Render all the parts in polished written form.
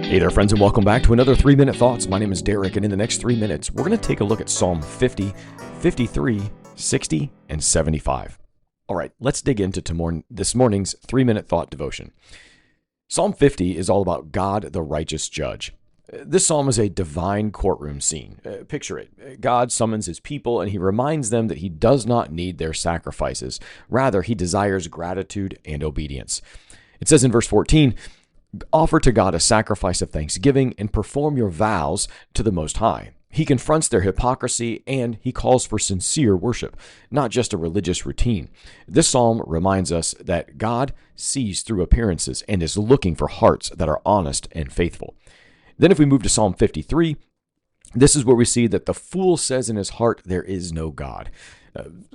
Hey there, friends, and welcome back to another 3-Minute Thoughts. My name is Derek, and in the next 3 minutes, we're going to take a look at Psalm 50, 53, 60, and 75. All right, let's dig into this morning's 3-Minute Thought devotion. Psalm 50 is all about God, the righteous judge. This psalm is a divine courtroom scene. Picture it. God summons his people, and he reminds them that he does not need their sacrifices. Rather, he desires gratitude and obedience. It says in verse 14, "Offer to God a sacrifice of thanksgiving and perform your vows to the Most High." He confronts their hypocrisy and he calls for sincere worship, not just a religious routine. This psalm reminds us that God sees through appearances and is looking for hearts that are honest and faithful. Then if we move to Psalm 53, this is where we see that the fool says in his heart, "There is no God."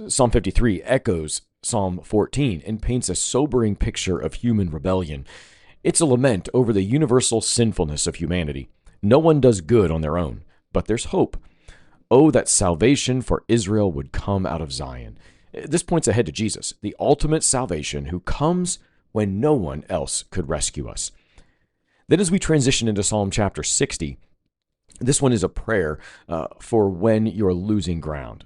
Psalm 53 echoes Psalm 14 and paints a sobering picture of human rebellion. It's a lament over the universal sinfulness of humanity. No one does good on their own, but there's hope. Oh, that salvation for Israel would come out of Zion. This points ahead to Jesus, the ultimate salvation who comes when no one else could rescue us. Then as we transition into Psalm chapter 60, this one is a prayer for when you're losing ground.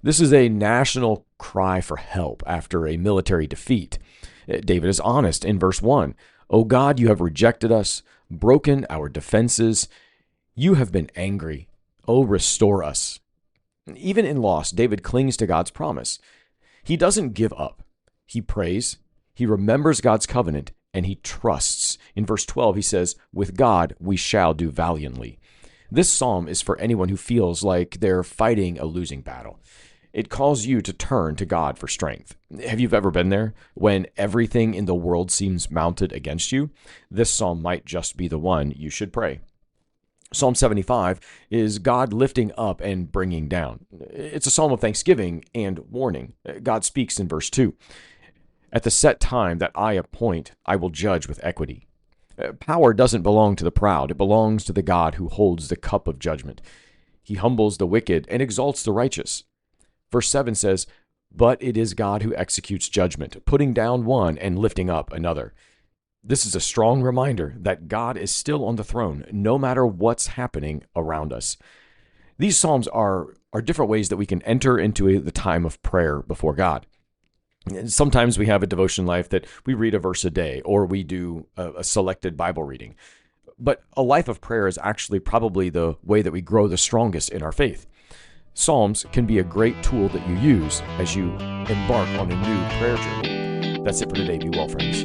This is a national cry for help after a military defeat. David is honest in verse 1. "O God, you have rejected us, broken our defenses. You have been angry. Oh, restore us." Even in loss, David clings to God's promise. He doesn't give up. He prays, he remembers God's covenant, and he trusts. In verse 12, he says, "With God we shall do valiantly." This psalm is for anyone who feels like they're fighting a losing battle. It calls you to turn to God for strength. Have you ever been there when everything in the world seems mounted against you? This psalm might just be the one you should pray. Psalm 75 is God lifting up and bringing down. It's a psalm of thanksgiving and warning. God speaks in verse 2. "At the set time that I appoint, I will judge with equity." Power doesn't belong to the proud. It belongs to the God who holds the cup of judgment. He humbles the wicked and exalts the righteous. Verse 7 says, "But it is God who executes judgment, putting down one and lifting up another." This is a strong reminder that God is still on the throne, no matter what's happening around us. These psalms are different ways that we can enter into the time of prayer before God. Sometimes we have a devotion life that we read a verse a day, or we do a selected Bible reading. But a life of prayer is actually probably the way that we grow the strongest in our faith. Psalms can be a great tool that you use as you embark on a new prayer journey. That's it for today. Be well, friends.